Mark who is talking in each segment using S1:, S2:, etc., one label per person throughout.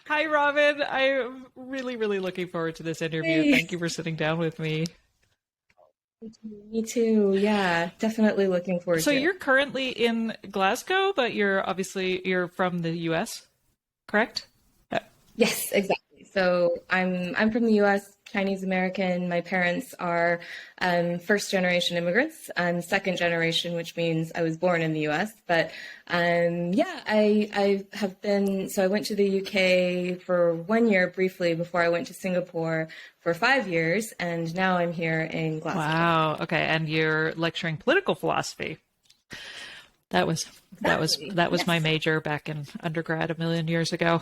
S1: Hi, Robin. I'm really, really looking forward to this interview.
S2: Hey,
S1: Thank you for sitting down with me.
S2: me too. Yeah, definitely looking forward
S1: So
S2: to it.
S1: you're currently in Glasgow, but you're from the US, correct?
S2: Yes, exactly. So I'm from the U.S., Chinese American. My parents are first generation immigrants. I'm second generation, which means I was born in the U.S. But yeah, I have been. So I went to the UK for 1 year briefly before I went to Singapore for 5 years, and now I'm here in Glasgow.
S1: Wow. Okay, and you're lecturing political philosophy. That was that was
S2: Exactly.
S1: that was my
S2: Yes.
S1: major back in undergrad a million years ago.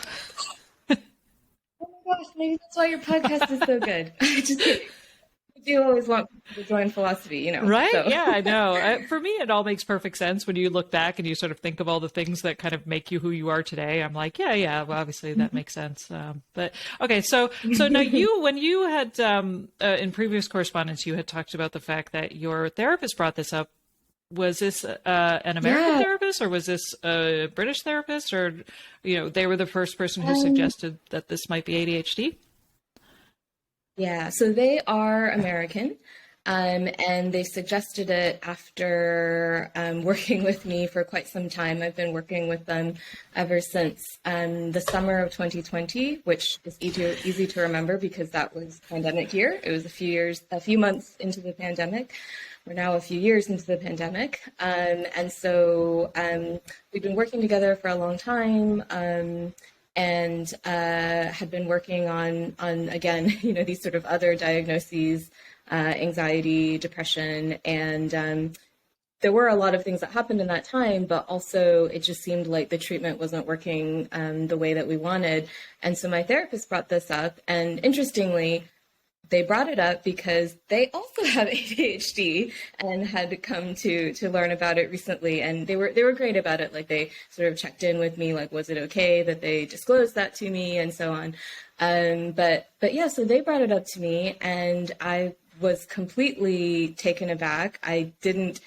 S2: Oh my gosh, maybe that's why your podcast is so good. Just kidding. I do always want people to join philosophy.
S1: Right?
S2: So
S1: Yeah, I know. For me, it all makes perfect sense when you look back and you sort of think of all the things that kind of make you who you are today. I'm like, yeah, yeah. Well, obviously that makes sense. But okay, so now when you had in previous correspondence, you had talked about the fact that your therapist brought this up. Was this an American
S2: yeah.
S1: therapist, or was this a British therapist, or they were the first person who
S2: Um,
S1: suggested that this might be ADHD?
S2: yeah, so they are American, and they suggested it after working with me for quite some time. I've been working with them ever since the summer of 2020, which is easy to remember because that was pandemic year. It was a few months into the pandemic. We're now a few years into the pandemic, and so we've been working together for a long time. And had been working on again, these sort of other diagnoses, anxiety, depression, and there were a lot of things that happened in that time, but also it just seemed like the treatment wasn't working the way that we wanted. And so my therapist brought this up, and interestingly, they brought it up because they also have ADHD and had come to learn about it recently, and they were great about it. Like they sort of checked in with me, like was it okay that they disclosed that to me and so on. But yeah, so they brought it up to me, and I was completely taken aback. I didn't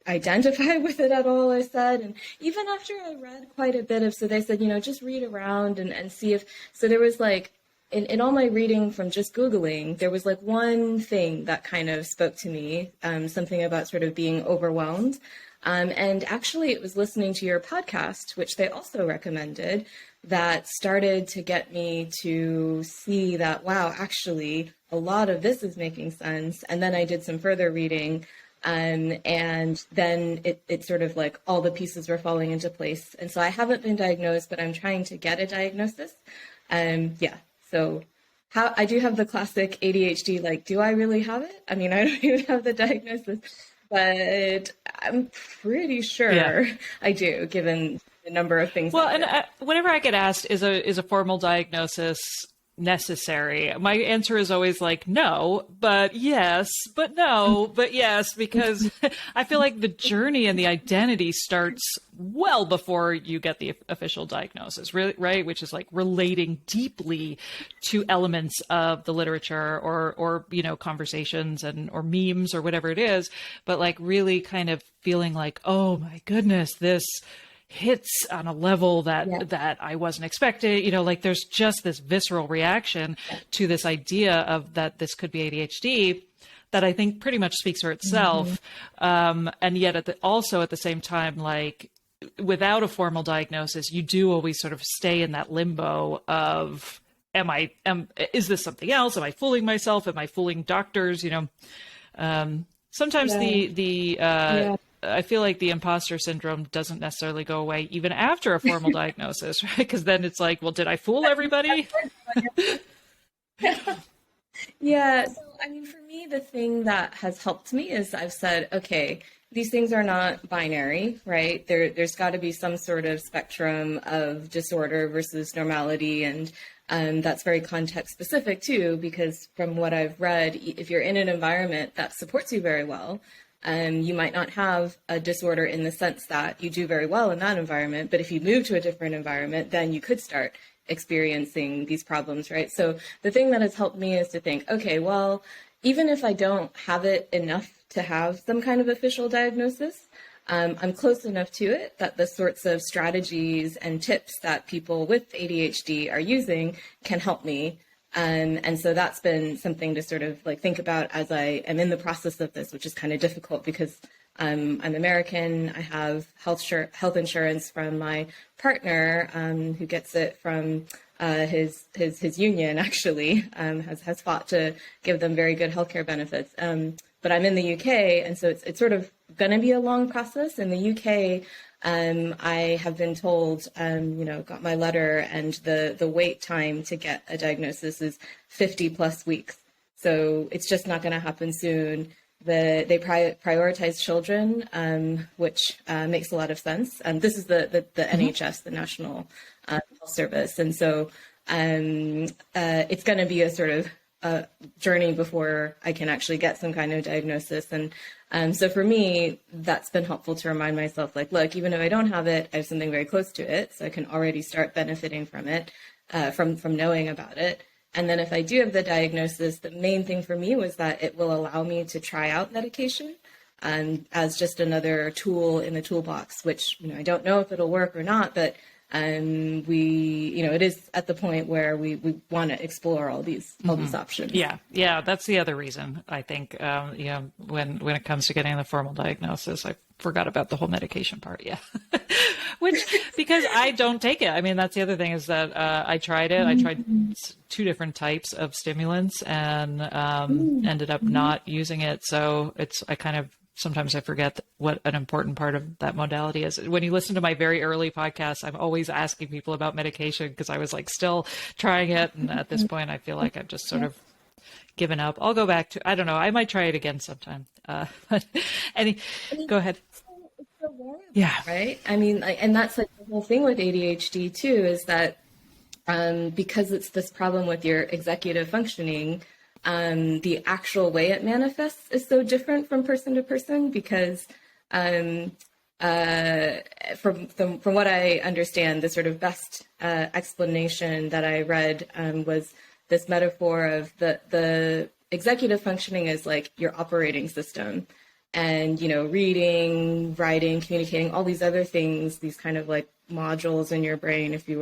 S2: identify with it at all, I said. And even after I read quite a bit of, so they said, just read around and see if, so there was like, in all my reading from just Googling, there was like one thing that kind of spoke to me, something about sort of being overwhelmed. And actually, it was listening to your podcast, which they also recommended, that started to get me to see that, wow, actually, a lot of this is making sense. And then I did some further reading. And then it sort of like all the pieces were falling into place. And so I haven't been diagnosed, but I'm trying to get a diagnosis. Yeah. So how I do have the classic ADHD, like, do I really have it? I mean, I don't even have the diagnosis, but I'm pretty
S1: Yeah.
S2: sure I do, given the number of things
S1: Well,
S2: out
S1: and
S2: there.
S1: whenever I get asked, is a formal diagnosis necessary? My answer is always like, no, but yes, but no, but yes, because I feel like the journey and the identity starts well before you get the official diagnosis, really, right? Which is like relating deeply to elements of the literature or conversations and or memes or whatever it is, but like really kind of feeling like, oh my goodness, this hits on a level
S2: Yeah.
S1: that I wasn't expecting. Like there's just this visceral reaction to this idea of that this could be ADHD that I think pretty much speaks for
S2: Hmm.
S1: itself. And yet also at the same time, like without a formal diagnosis, you do always sort of stay in that limbo of is this something else? Am I fooling myself? Am I fooling doctors? Sometimes
S2: Yeah.
S1: the
S2: Yeah.
S1: I feel like the imposter syndrome doesn't necessarily go away even after a formal diagnosis, right? Because then it's like, well, did I fool everybody?
S2: Yeah, so I mean, for me, the thing that has helped me is I've said, okay, these things are not binary, right? There's got to be some sort of spectrum of disorder versus normality, and that's very context specific too, because from what I've read, if you're in an environment that supports you very well, you might not have a disorder in the sense that you do very well in that environment, but if you move to a different environment, then you could start experiencing these problems, right? So the thing that has helped me is to think, okay, well, even if I don't have it enough to have some kind of official diagnosis, I'm close enough to it that the sorts of strategies and tips that people with ADHD are using can help me. And so that's been something to sort of like think about as I am in the process of this, which is kind of difficult because I'm American. I have health insurance from my partner, who gets it from his union. Actually, has fought to give them very good healthcare benefits. But I'm in the UK, and so it's sort of going to be a long process. In the UK, I have been told, got my letter, and the wait time to get a diagnosis is 50 plus weeks. So it's just not going to happen soon. They prioritize children, which makes a lot of sense. This is the NHS, the National Health Service. And so it's going to be a sort of journey before I can actually get some kind of diagnosis. And so for me, that's been helpful to remind myself, like, look, even if I don't have it, I have something very close to it. So I can already start benefiting from it, from knowing about it. And then if I do have the diagnosis, the main thing for me was that it will allow me to try out medication as just another tool in the toolbox, which, I don't know if it'll work or not, but it is at the point where we want to explore all these options.
S1: Yeah, that's the other reason, I think, when it comes to getting the formal diagnosis, I forgot about the whole medication part. Yeah. Because I don't take it. I mean, that's the other thing is that I tried it. I tried 2 different types of stimulants and ended up not using it. So sometimes I forget what an important part of that modality is. When you listen to my very early podcast, I'm always asking people about medication because I was like still trying it. And at this point, I feel like I've just sort of given up. I'll go back to, I don't know, I might try it again sometime. Go ahead.
S2: It's so variable,
S1: yeah.
S2: Right? I mean, and that's like the whole thing with ADHD too, is that because it's this problem with your executive functioning, the actual way it manifests is so different from person to person because from what I understand, the sort of best explanation that I read was this metaphor of the executive functioning is like your operating system. And, reading, writing, communicating, all these other things, these kind of like modules in your brain, if you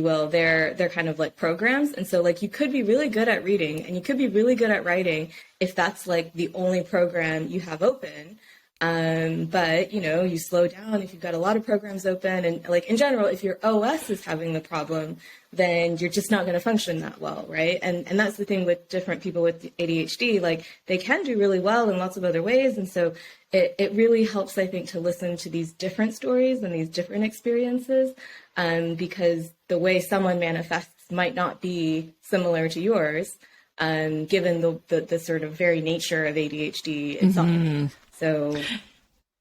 S2: will, they're kind of like programs. And so like you could be really good at reading and you could be really good at writing if that's like the only program you have open. But, you slow down if you've got a lot of programs open. And like in general, if your OS is having the problem, then you're just not going to function that well, right? And that's the thing with different people with ADHD, like they can do really well in lots of other ways. And so it really helps, I think, to listen to these different stories and these different experiences, because the way someone manifests might not be similar to yours, given the sort of very nature of ADHD itself. So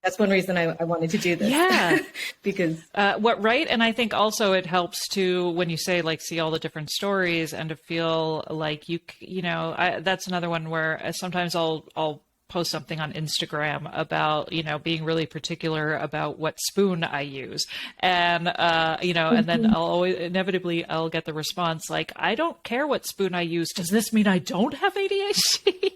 S2: that's one reason I wanted to do this.
S1: Yeah.
S2: Because
S1: right. And I think also it helps to, when you say like, see all the different stories and to feel like that's another one where sometimes I'll post something on Instagram about, being really particular about what spoon I use. And, and then I'll get the response like, I don't care what spoon I use. Does this mean I don't have ADHD?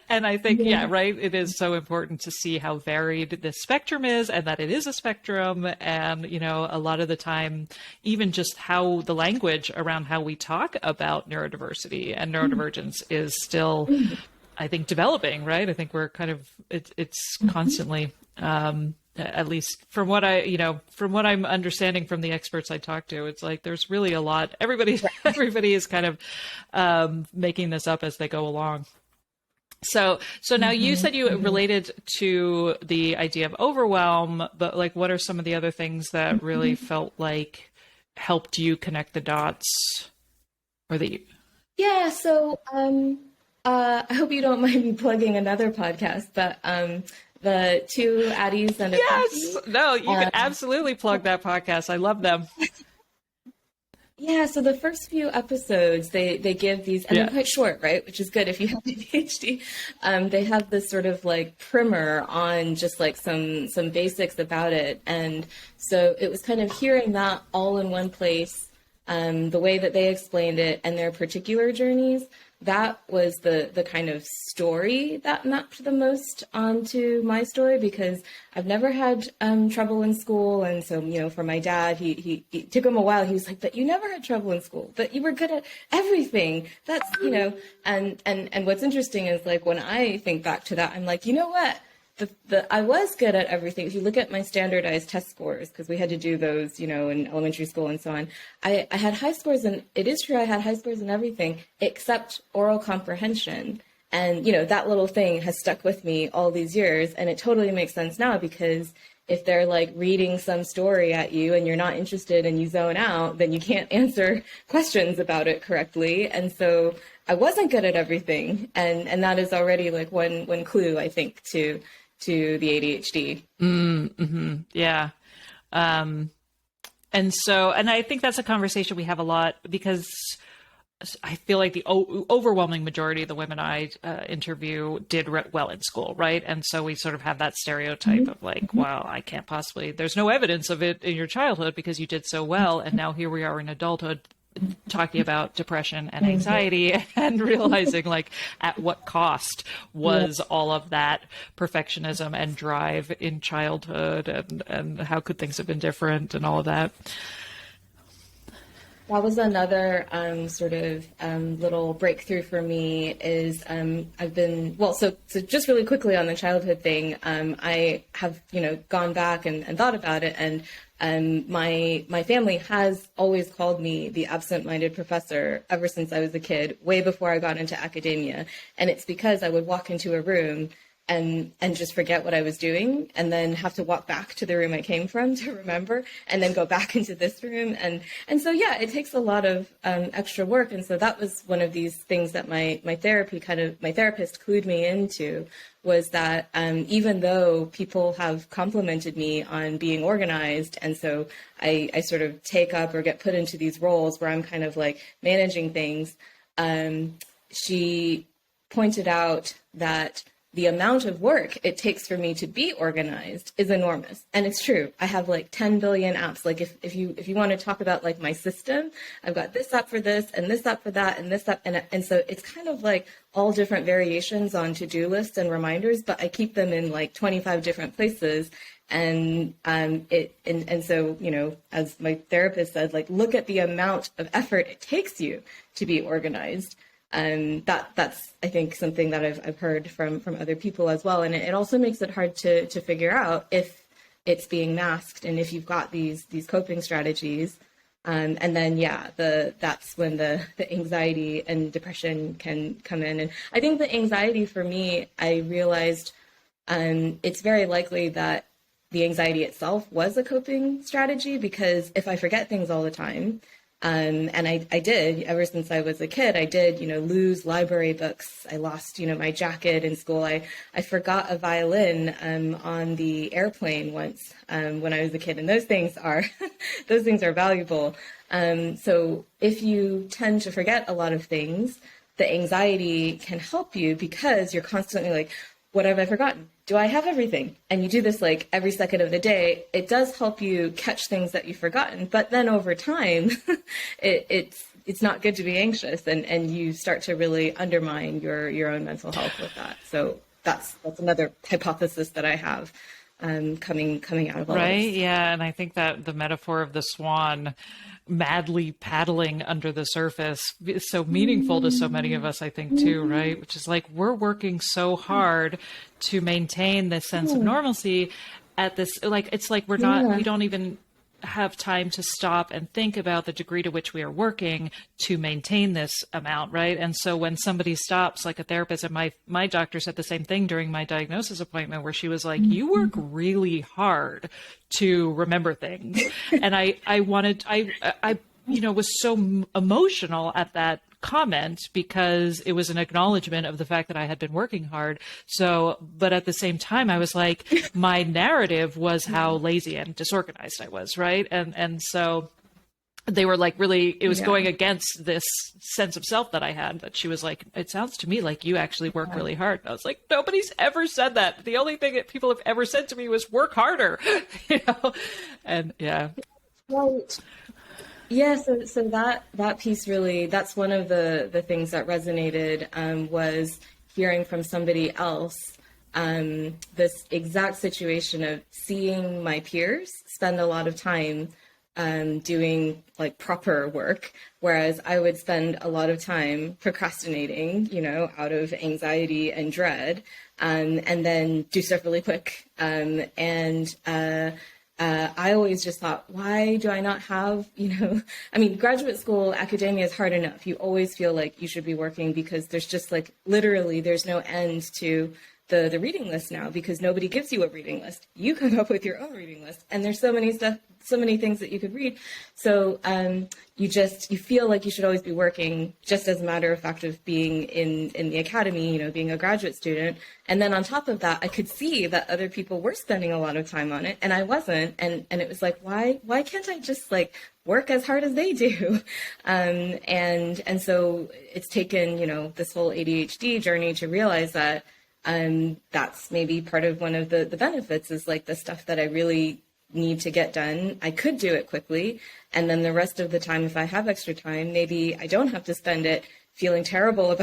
S1: And I think, right. It is so important to see how varied this spectrum is and that it is a spectrum. And, a lot of the time, even just how the language around how we talk about neurodiversity and neurodivergence is still, I think, developing, right? I think we're kind of, it's constantly, at least from what I'm understanding from the experts I talk to, it's like, there's really a lot, everybody is kind of, making this up as they go along. So now you said you related to the idea of overwhelm, but like, what are some of the other things that really felt like helped you connect the dots
S2: Yeah. So, I hope you don't mind me plugging another podcast, but the 2 Addies and a
S1: Yes,
S2: Coffee.
S1: No, you can absolutely plug that podcast. I love them.
S2: Yeah, so the first few episodes, they give these, and they're quite short, right? Which is good if you have ADHD. They have this sort of like primer on just like some basics about it, and so it was kind of hearing that all in one place, the way that they explained it and their particular journeys that was the kind of story that mapped the most onto my story, because I've never had trouble in school. And so, for my dad, he took him a while. He was like, but you never had trouble in school, but you were good at everything. That's, and what's interesting is, like, when I think back to that, I'm like, you know what? I was good at everything. If you look at my standardized test scores, because we had to do those, in elementary school and so on, I had high scores, and it is true I had high scores in everything except oral comprehension. And, that little thing has stuck with me all these years. And it totally makes sense now, because if they're like reading some story at you and you're not interested and you zone out, then you can't answer questions about it correctly. And so I wasn't good at everything. And that is already like one clue, I think, to the ADHD.
S1: Mm-hmm. Yeah. And I think that's a conversation we have a lot, because I feel like the overwhelming majority of the women I interview did well in school, right? And so we sort of have that stereotype of like, well, I can't possibly, there's no evidence of it in your childhood because you did so well. And now here we are in adulthood talking about depression and anxiety and realizing like at what cost was all of that perfectionism and drive in childhood, and how could things have been different and all of that.
S2: That was another little breakthrough for me is I've been, so just really quickly on the childhood thing, I have, gone back and thought about it, and my family has always called me the absent-minded professor ever since I was a kid, way before I got into academia. And it's because I would walk into a room and just forget what I was doing, and then have to walk back to the room I came from to remember, and then go back into this room. And so, yeah, it takes a lot of extra work. And so that was one of these things that my therapist clued me into, was that even though people have complimented me on being organized, and so I sort of take up or get put into these roles where I'm kind of like managing things, she pointed out that the amount of work it takes for me to be organized is enormous. And it's true. I have like 10 billion apps. Like if you want to talk about like my system, I've got this app for this and this app for that and this app. And so it's kind of like all different variations on to-do lists and reminders, but I keep them in like 25 different places. And so, as my therapist said, like, look at the amount of effort it takes you to be organized. And that's, I think, something that I've heard from other people as well. And it also makes it hard to figure out if it's being masked and if you've got these coping strategies. And then, that's when the anxiety and depression can come in. And I think the anxiety for me, I realized it's very likely that the anxiety itself was a coping strategy, because if I forget things all the time, and I did, ever since I was a kid, I did, lose library books. I lost, my jacket in school. I forgot a violin on the airplane once when I was a kid. And those things are valuable. So if you tend to forget a lot of things, the anxiety can help you, because you're constantly like, what have I forgotten? Do I have everything? And you do this like every second of the day. It does help you catch things that you've forgotten, but then over time, it's not good to be anxious, and you start to really undermine your own mental health with that. So that's another hypothesis that I have coming out of all
S1: right.
S2: this.
S1: Yeah, and I think that the metaphor of the swan madly paddling under the surface is so meaningful to so many of us, I think, too, right? Which is like, we're working so hard to maintain this sense of normalcy at this, like, it's like we don't even have time to stop and think about the degree to which we are working to maintain this amount, right? And so when somebody stops, like a therapist, and my doctor said the same thing during my diagnosis appointment, where she was like, you work really hard to remember things. And I was so emotional at that comment, because it was an acknowledgement of the fact that I had been working hard. So, but at the same time, I was like, my narrative was how lazy and disorganized I was, right? And so they were like, really, it was going against this sense of self that I had, that she was like, it sounds to me like you actually work really hard. And I was like, nobody's ever said that. The only thing that people have ever said to me was work harder, And yeah.
S2: Right. Yeah, so that piece really, that's one of the things that resonated, was hearing from somebody else, this exact situation of seeing my peers spend a lot of time doing like proper work, whereas I would spend a lot of time procrastinating, out of anxiety and dread, and then do stuff really quick. I always just thought, why do I not have, I mean, graduate school, academia is hard enough. You always feel like you should be working because there's just like, literally, there's no end to the reading list now because nobody gives you a reading list. You come up with your own reading list. And there's so many things that you could read. So you feel like you should always be working just as a matter of fact of being in the academy, being a graduate student. And then on top of that, I could see that other people were spending a lot of time on it and I wasn't. And it was like, why can't I just like work as hard as they do? And so it's taken, this whole ADHD journey to realize that that's maybe part of one of the benefits is like the stuff that I really need to get done. I could do it quickly. And then the rest of the time, if I have extra time, maybe I don't have to spend it feeling terrible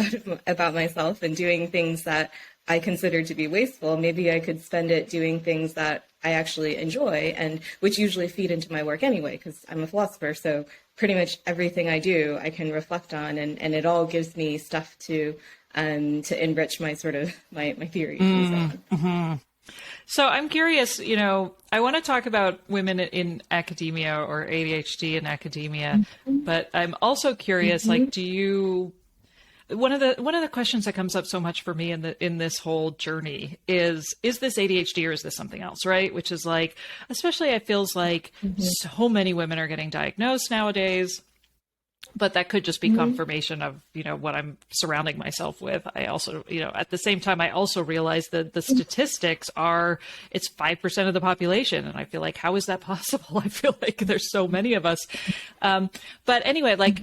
S2: about myself and doing things that I consider to be wasteful. Maybe I could spend it doing things that I actually enjoy and which usually feed into my work anyway, because I'm a philosopher. So pretty much everything I do, I can reflect on and it all gives me stuff to enrich my sort of my theories and so on.
S1: Mm-hmm. So I'm curious, I want to talk about women in academia or ADHD in academia, but I'm also curious, like, one of the questions that comes up so much for me in this whole journey is this ADHD or is this something else, right? Which is like, especially it feels like so many women are getting diagnosed nowadays. But that could just be confirmation of, what I'm surrounding myself with. I also, at the same time, I also realize that the statistics it's 5% of the population. And I feel like, how is that possible? I feel like there's so many of us. But anyway, like,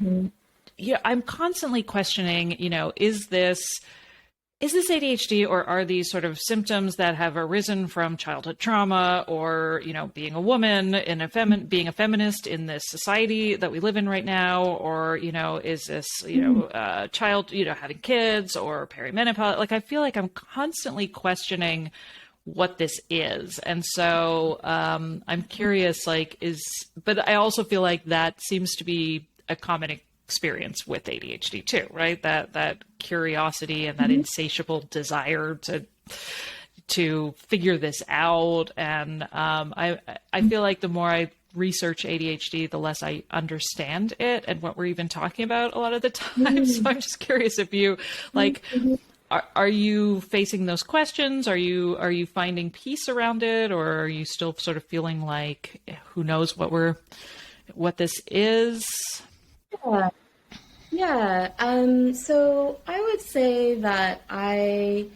S1: I'm constantly questioning, is this ADHD or are these sort of symptoms that have arisen from childhood trauma or, being a woman and being a feminist in this society that we live in right now? Or, is this, child, having kids or perimenopause? Like, I feel like I'm constantly questioning what this is. And so I'm curious, but I also feel like that seems to be a common experience with ADHD too, right? That curiosity and that insatiable desire to figure this out. And I feel like the more I research ADHD, the less I understand it and what we're even talking about a lot of the time. So I'm just curious if you are you facing those questions? Are you finding peace around it, or are you still sort of feeling like who knows what this is?
S2: Yeah. So I would say that I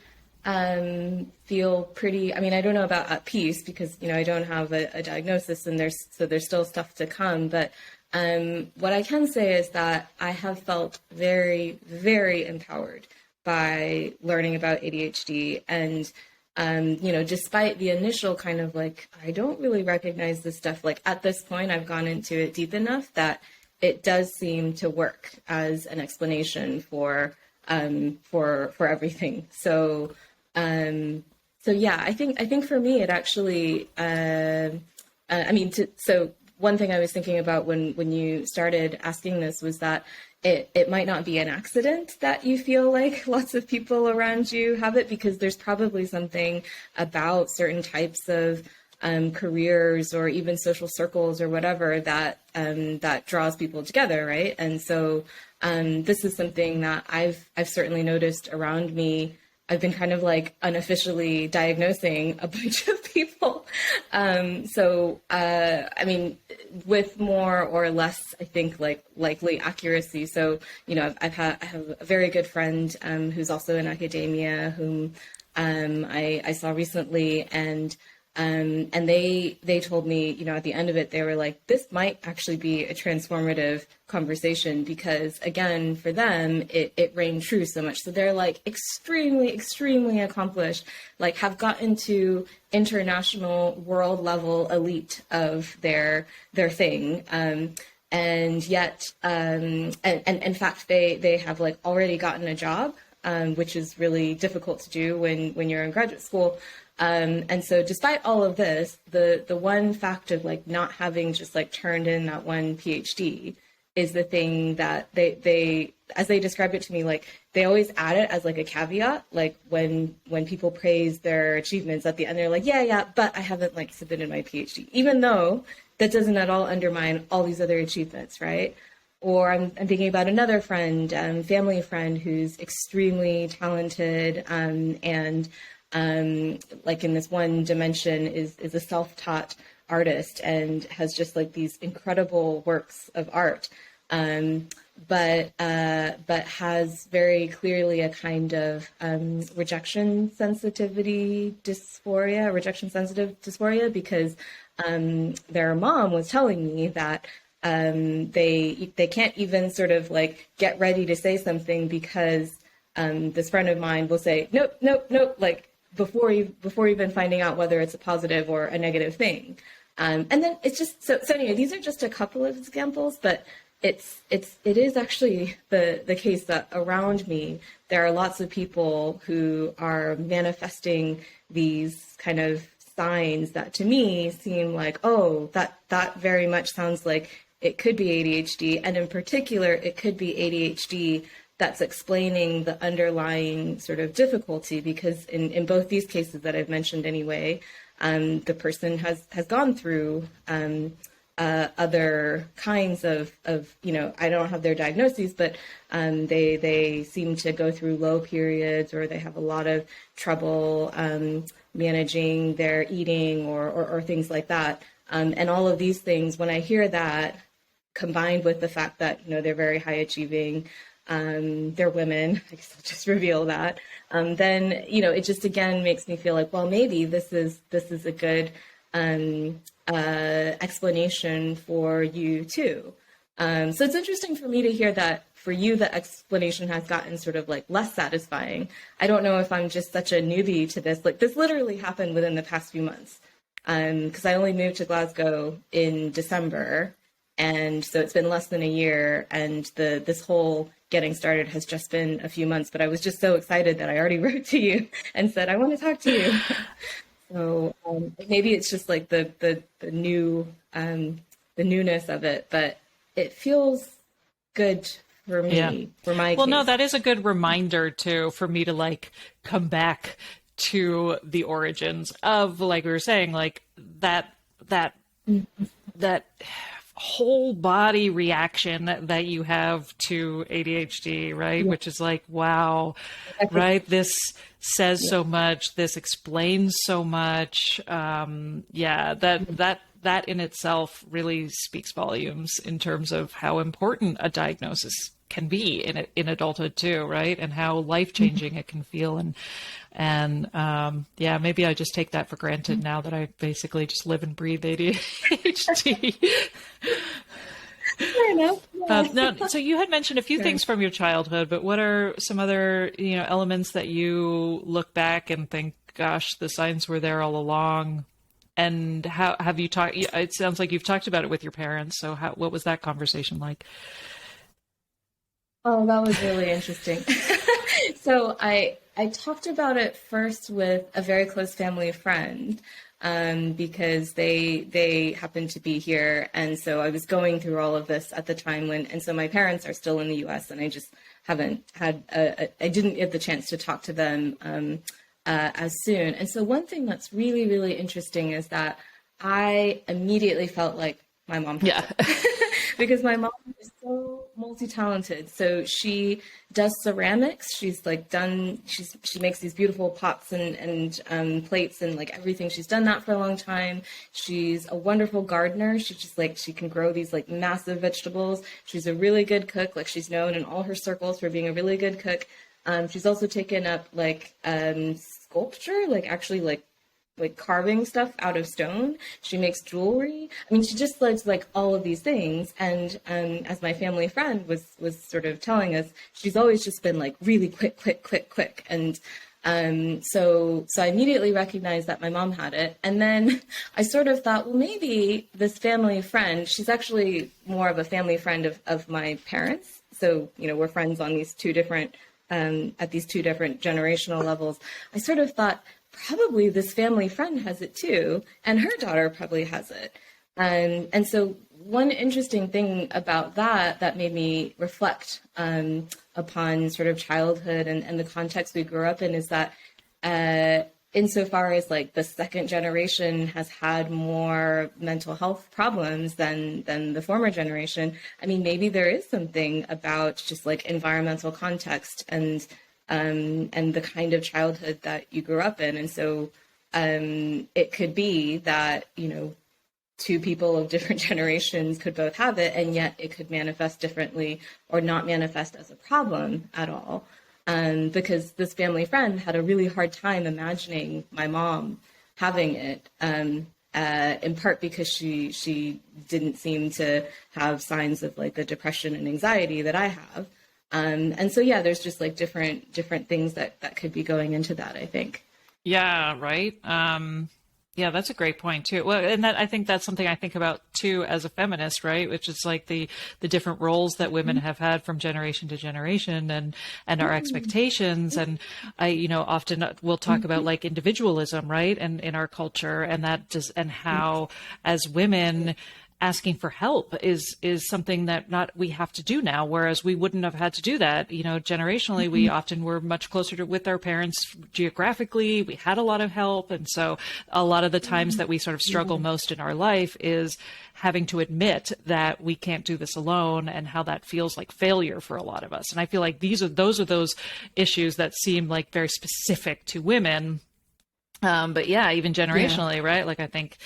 S2: feel pretty, I don't know about at peace because, I don't have a diagnosis and there's still stuff to come. But what I can say is that I have felt very, very empowered by learning about ADHD. And, despite the initial kind of like, I don't really recognize this stuff, like at this point, I've gone into it deep enough that it does seem to work as an explanation for everything. So yeah, I think for me it actually. So one thing I was thinking about when you started asking this was that it might not be an accident that you feel like lots of people around you have it, because there's probably something about certain types of careers or even social circles or whatever that draws people together, right? And so this is something that I've certainly noticed around me. I've been kind of like unofficially diagnosing a bunch of people. With more or less, I think, like likely accuracy. So, I have a very good friend who's also in academia whom I saw recently, and they told me, at the end of it, they were like, this might actually be a transformative conversation because, again, for them, it rang true so much. So they're like extremely, extremely accomplished, like have gotten to international world level elite of their thing. And yet, and in fact, they have like already gotten a job, which is really difficult to do when you're in graduate school. And so despite all of this, the one fact of like not having just like turned in that one PhD is the thing that they as they described it to me, like they always add it as like a caveat, like when people praise their achievements at the end, they're like, yeah, but I haven't like submitted my PhD, even though that doesn't at all undermine all these other achievements, right? Or I'm thinking about another friend, family friend who's extremely talented, and like in this one dimension is a self-taught artist and has just like these incredible works of art, but has very clearly a kind of rejection sensitive dysphoria, because their mom was telling me that they can't even sort of like get ready to say something because this friend of mine will say nope, like before even finding out whether it's a positive or a negative thing. And then it's just so anyway, these are just a couple of examples, but it is actually the case that around me there are lots of people who are manifesting these kind of signs that to me seem like, oh, that very much sounds like it could be ADHD, and in particular it could be ADHD that's explaining the underlying sort of difficulty, because in both these cases that I've mentioned anyway, the person has gone through other kinds of, I don't have their diagnoses, but they seem to go through low periods, or they have a lot of trouble managing their eating or things like that. And all of these things, when I hear that, combined with the fact that, they're very high achieving, they're women, I guess I'll just reveal that, then, it just again makes me feel like, well, maybe this is a good explanation for you too. So it's interesting for me to hear that for you, the explanation has gotten sort of like less satisfying. I don't know if I'm just such a newbie to this. Like this literally happened within the past few months, because I only moved to Glasgow in December. And so it's been less than a year, and this whole getting started has just been a few months. But I was just so excited that I already wrote to you and said, I want to talk to you. So maybe it's just like the new the newness of it, but it feels good for me, for my case.
S1: No, that is a good reminder too for me to like come back to the origins of, like we were saying, like that whole body reaction that you have to ADHD, right? Yeah. Which is like, wow, right? This says so much. This explains so much. That in itself really speaks volumes in terms of how important a diagnosis can be in adulthood too, right? And how life-changing it can feel. And maybe I just take that for granted now that I basically just live and breathe ADHD.
S2: Fair enough.
S1: Now, so you had mentioned a few things from your childhood, but what are some other, elements that you look back and think, gosh, the signs were there all along? And how have you talked? It sounds like you've talked about it with your parents. So what was that conversation like?
S2: Oh, that was really interesting. So I talked about it first with a very close family friend, because they happened to be here. And so I was going through all of this at the time and so my parents are still in the US, and I just haven't had, I didn't get the chance to talk to them as soon. And so one thing that's really, really interesting is that I immediately felt like my mom. Yeah. Because my mom is so multi-talented. So she does ceramics. She's like she makes these beautiful pots and plates and like everything. She's done that for a long time. She's a wonderful gardener. She can grow these like massive vegetables. She's a really good cook. Like she's known in all her circles for being a really good cook. She's also taken up like sculpture, like actually like carving stuff out of stone. She makes jewelry. I mean, she just does like all of these things. And as my family friend was sort of telling us, she's always just been like really quick. And So I immediately recognized that my mom had it. And then I sort of thought, well, maybe this family friend, she's actually more of a family friend of my parents. So, we're friends on these two different, at these two different generational levels. I sort of thought, probably this family friend has it too, and her daughter probably has it. And so one interesting thing about that made me reflect upon sort of childhood and the context we grew up in is that insofar as like the second generation has had more mental health problems than the former generation, I mean, maybe there is something about just like environmental context and the kind of childhood that you grew up in. And so it could be that, two people of different generations could both have it, and yet it could manifest differently or not manifest as a problem at all. Because this family friend had a really hard time imagining my mom having it, in part because she didn't seem to have signs of like the depression and anxiety that I have. And so, yeah, there's just like different things that could be going into that, I think.
S1: Yeah, right. Yeah, that's a great point too. Well, and I think that's something I think about too as a feminist, right? Which is like the different roles that women have had from generation to generation and our expectations. And I, often we'll talk about like individualism, right? And in our culture, and that just, and how as women, asking for help is something that not we have to do now, whereas we wouldn't have had to do that. Generationally, we often were much closer to with our parents geographically. We had a lot of help. And so a lot of the times that we sort of struggle most in our life is having to admit that we can't do this alone, and how that feels like failure for a lot of us. And I feel like those are those issues that seem like very specific to women. But yeah, even generationally, right? Like I think,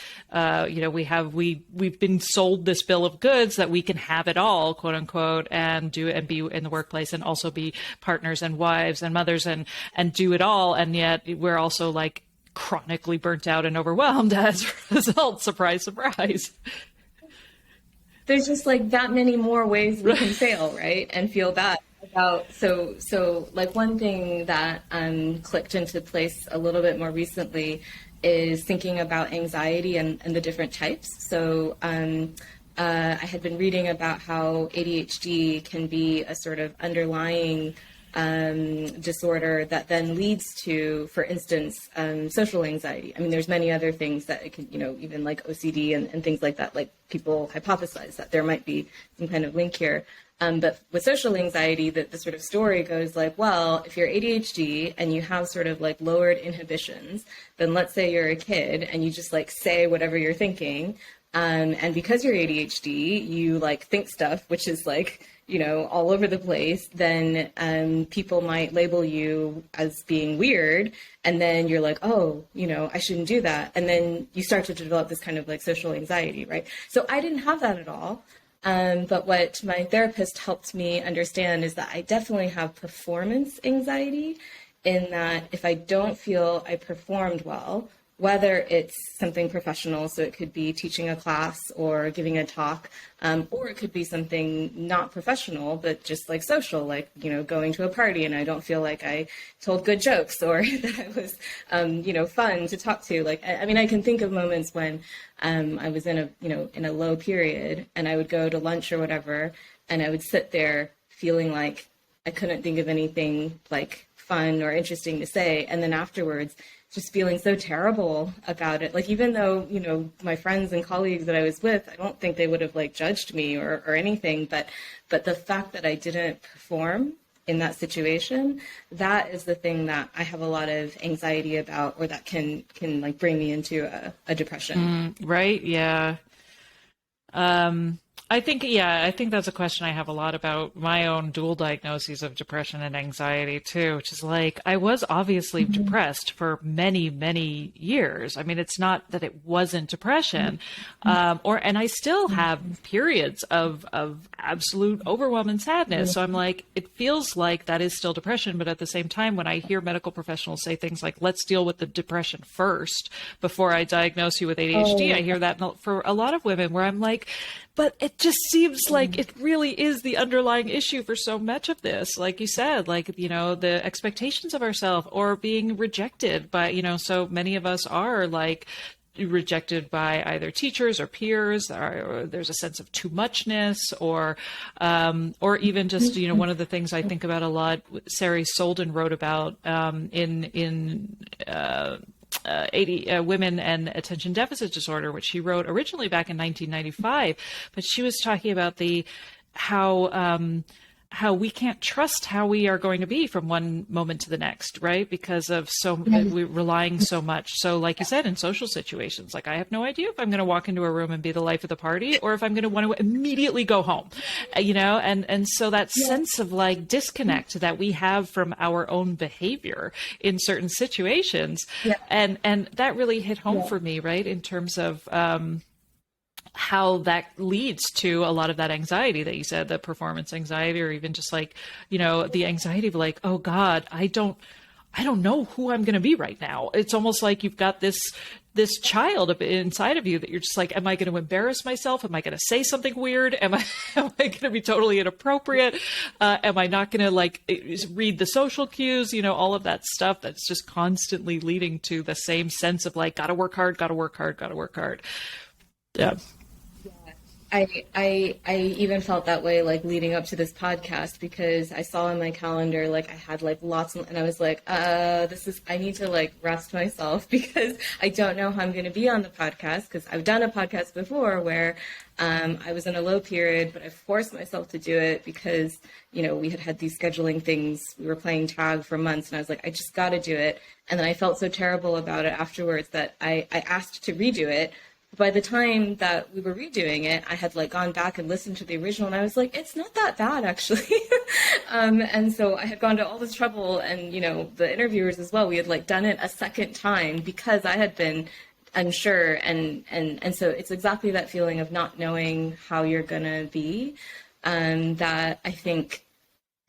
S1: we've been sold this bill of goods that we can have it all, quote unquote, and be in the workplace and also be partners and wives and mothers and do it all. And yet we're also like chronically burnt out and overwhelmed as a result. Surprise, surprise.
S2: There's just like that many more ways we can fail, right? And feel bad about, so like one thing that clicked into place a little bit more recently is thinking about anxiety and the different types. So I had been reading about how ADHD can be a sort of underlying disorder that then leads to, for instance, social anxiety. I mean, there's many other things that it can, even like OCD and things like that, like people hypothesize that there might be some kind of link here. But with social anxiety, the sort of story goes like, well, if you're ADHD and you have sort of like lowered inhibitions, then let's say you're a kid and you just like say whatever you're thinking. And because you're ADHD, you like think stuff, which is like, all over the place, then people might label you as being weird. And then you're like, oh, I shouldn't do that. And then you start to develop this kind of like social anxiety, right? So I didn't have that at all. But what my therapist helped me understand is that I definitely have performance anxiety, in that if I don't feel I performed well, whether it's something professional, so it could be teaching a class or giving a talk, or it could be something not professional, but just like social, like, going to a party and I don't feel like I told good jokes or that I was, fun to talk to. Like, I mean, I can think of moments when I was in a low period and I would go to lunch or whatever, and I would sit there feeling like I couldn't think of anything like fun or interesting to say. And then afterwards, just feeling so terrible about it. Like, even though, my friends and colleagues that I was with, I don't think they would have like judged me or anything, but the fact that I didn't perform in that situation, that is the thing that I have a lot of anxiety about, or that can like bring me into a depression.
S1: Right. Yeah. I think that's a question I have a lot about my own dual diagnoses of depression and anxiety too, which is like, I was obviously depressed for many, many years. I mean, it's not that it wasn't depression, and I still have periods of absolute overwhelm and sadness. So I'm like, it feels like that is still depression. But at the same time, when I hear medical professionals say things like, let's deal with the depression first before I diagnose you with ADHD, I hear that for a lot of women where I'm like, But it just seems like it really is the underlying issue for so much of this. Like you said, like, you know, the expectations of ourselves or being rejected by, you know, so many of us are like rejected by either teachers or peers, or there's a sense of too muchness, or even just, you know, one of the things I think about a lot, Sari Solden wrote about in 80 Women and Attention Deficit Disorder, which she wrote originally back in 1995, but she was talking about how we can't trust how we are going to be from one moment to the next, right? Because of we're relying so much. So like you said, in social situations, like I have no idea if I'm going to walk into a room and be the life of the party, or if I'm going to want to immediately go home, you know? And so that sense of like disconnect that we have from our own behavior in certain situations. And that really hit home for me, right? In terms of, how that leads to a lot of that anxiety that you said, the performance anxiety, or even just like, you know, the anxiety of like, oh God, I don't know who I'm going to be right now. It's almost like you've got this child inside of you that you're just like, am I going to embarrass myself? Am I going to say something weird? Am I going to be totally inappropriate? Am I not going to like read the social cues? You know, all of that stuff that's just constantly leading to the same sense of like, gotta work hard, gotta work hard, gotta work hard. Yeah.
S2: I even felt that way like leading up to this podcast, because I saw on my calendar like I had like lots and I was like, I need to like rest myself, because I don't know how I'm going to be on the podcast, because I've done a podcast before where I was in a low period, but I forced myself to do it because, you know, we had these scheduling things. We were playing tag for months, and I was like, I just got to do it. And then I felt so terrible about it afterwards that I asked to redo it. By the time that we were redoing it, I had like gone back and listened to the original, and I was like, it's not that bad actually. And so I had gone to all this trouble, and, you know, the interviewers as well, we had like done it a second time because I had been unsure. And so it's exactly that feeling of not knowing how you're going to be. That I think,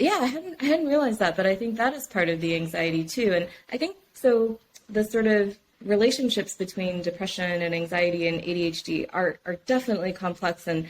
S2: I hadn't realized that, but I think that is part of the anxiety too. And I think so the sort of relationships between depression and anxiety and ADHD are definitely complex, and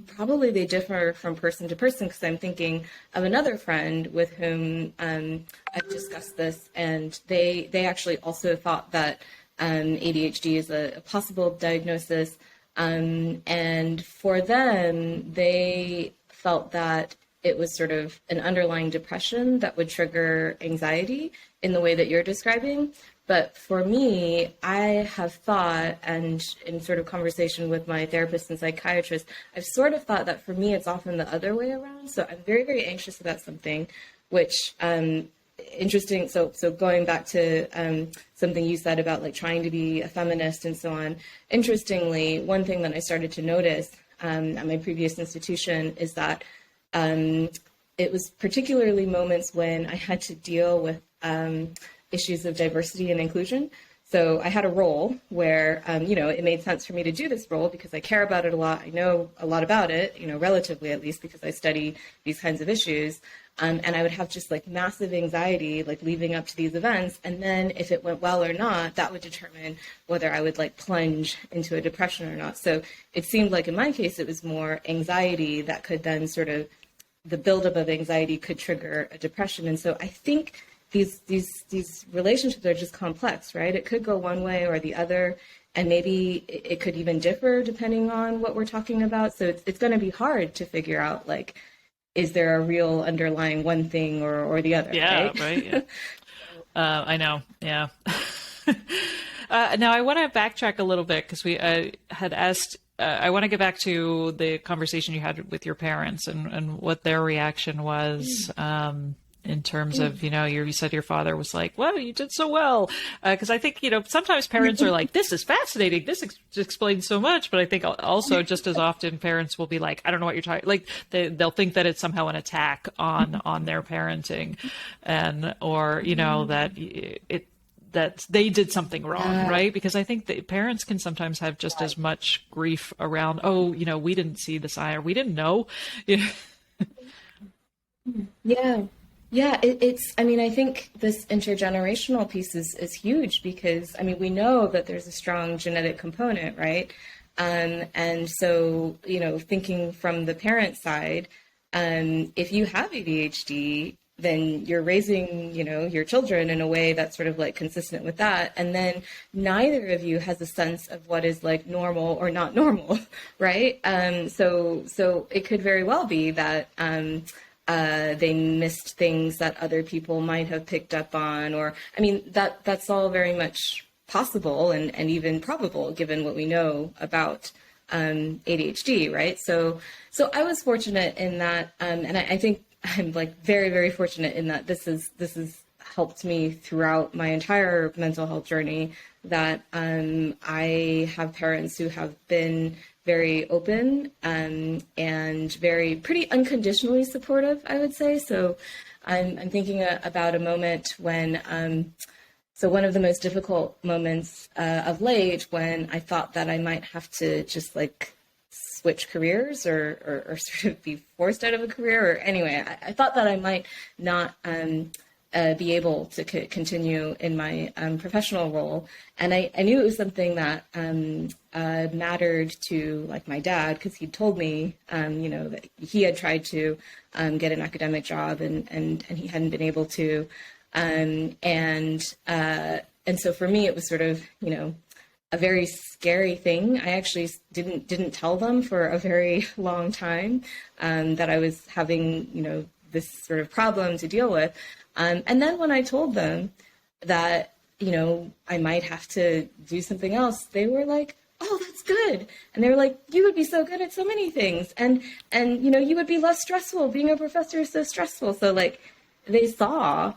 S2: probably they differ from person to person, because I'm thinking of another friend with whom I've discussed this, and they actually also thought that ADHD is a possible diagnosis, and for them, they felt that it was sort of an underlying depression that would trigger anxiety in the way that you're describing. But for me, I have thought, and in sort of conversation with my therapist and psychiatrist, I've sort of thought that for me, it's often the other way around. So I'm very, very anxious about something, which, interesting. So going back to something you said about like trying to be a feminist and so on. Interestingly, one thing that I started to notice at my previous institution is that it was particularly moments when I had to deal with issues of diversity and inclusion. So I had a role where, you know, it made sense for me to do this role because I care about it a lot. I know a lot about it, you know, relatively at least, because I study these kinds of issues. And I would have just like massive anxiety, like leading up to these events. And then if it went well or not, that would determine whether I would like plunge into a depression or not. So it seemed like in my case, it was more anxiety that could then sort of, the buildup of anxiety could trigger a depression. And so I think these relationships are just complex, right? It could go one way or the other, and maybe it could even differ depending on what we're talking about. So it's going to be hard to figure out, like, is there a real underlying one thing or the other?
S1: Yeah, right. Yeah. I know. Yeah. Now I want to backtrack a little bit, because we had asked. I want to get back to the conversation you had with your parents and what their reaction was. In terms of, you know, you said your father was like, well, you did so well. Because I think, you know, sometimes parents are like, this is fascinating. This explains so much. But I think also just as often parents will be like, I don't know what you're talking, like they'll think that it's somehow an attack on their parenting, or, you know, that they did something wrong, right? Because I think that parents can sometimes have just as much grief around, oh, you know, we didn't see the sign, or we didn't know.
S2: Yeah. Yeah, it's, I mean, I think this intergenerational piece is huge, because, I mean, we know that there's a strong genetic component, right? And so, thinking from the parent side, if you have ADHD, then you're raising, your children in a way that's sort of like consistent with that. And then neither of you has a sense of what is like normal or not normal, right? So it could very well be that they missed things that other people might have picked up on, or, I mean, that's all very much possible and even probable given what we know about ADHD, right? So I was fortunate in that, and I think I'm like very, very fortunate in that this has helped me throughout my entire mental health journey, that I have parents who have been very open and very pretty unconditionally supportive, I would say. So I'm thinking about a moment when, so one of the most difficult moments of late, when I thought that I might have to just like switch careers or sort of be forced out of a career, or anyway, I thought that I might not be able to continue in my professional role. And I knew it was something that mattered to like my dad, because he'd told me, that he had tried to get an academic job and he hadn't been able to. And so for me, it was sort of, a very scary thing. I actually didn't tell them for a very long time that I was having, this sort of problem to deal with. And then when I told them that, I might have to do something else, they were like, "Oh, that's good." And they were like, "You would be so good at so many things. And you would be less stressful. Being a professor is so stressful." So like they saw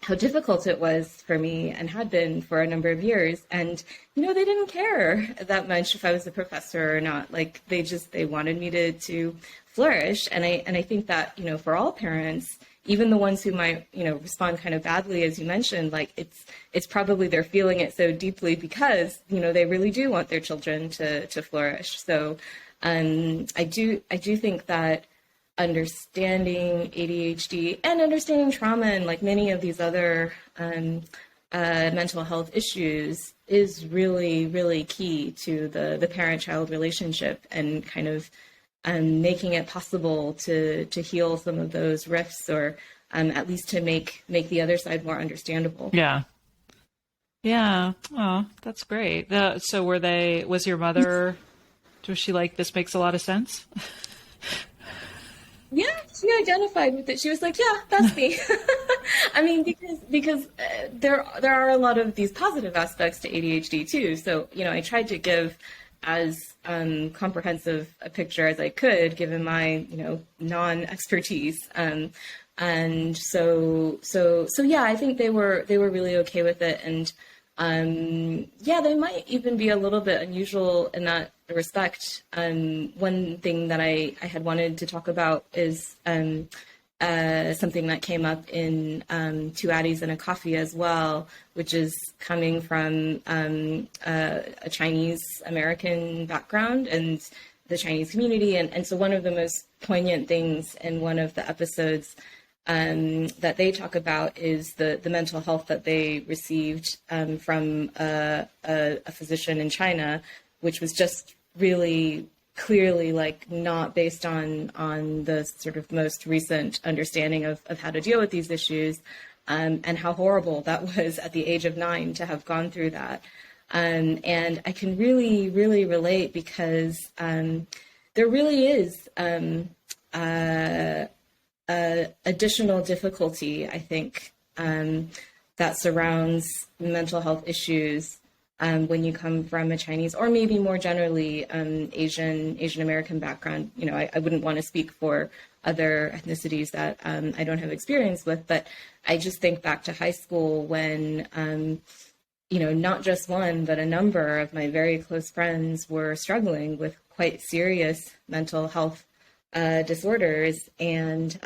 S2: how difficult it was for me and had been for a number of years. And, they didn't care that much if I was a professor or not. Like they wanted me to flourish. And I think that, for all parents, even the ones who might, respond kind of badly, as you mentioned, like it's probably they're feeling it so deeply because, they really do want their children to flourish. So I do think that understanding ADHD and understanding trauma and like many of these other mental health issues is really, really key to the parent-child relationship, and kind of making it possible to heal some of those rifts, or at least to make the other side more understandable.
S1: Yeah. Yeah. Oh, that's great. So was your mother, was she like, "This makes a lot of sense"?
S2: Yeah, she identified with it. She was like, "Yeah, that's me." I mean, because there are a lot of these positive aspects to ADHD too. So, I tried to give as comprehensive a picture as I could, given my, non-expertise. And so yeah, I think they were really okay with it. And yeah, they might even be a little bit unusual in that respect. One thing that I had wanted to talk about is something that came up in Two Addies and a Coffee as well, which is coming from a Chinese American background and the Chinese community. And so one of the most poignant things in one of the episodes that they talk about is the mental health that they received from a physician in China, which was just really clearly like not based on the sort of most recent understanding of how to deal with these issues, and how horrible that was at the age of 9 to have gone through that. And I can really, really relate, because there really is additional difficulty, I think, that surrounds mental health issues when you come from a Chinese, or maybe more generally Asian American background. I wouldn't want to speak for other ethnicities that I don't have experience with, but I just think back to high school when not just one, but a number of my very close friends were struggling with quite serious mental health disorders, and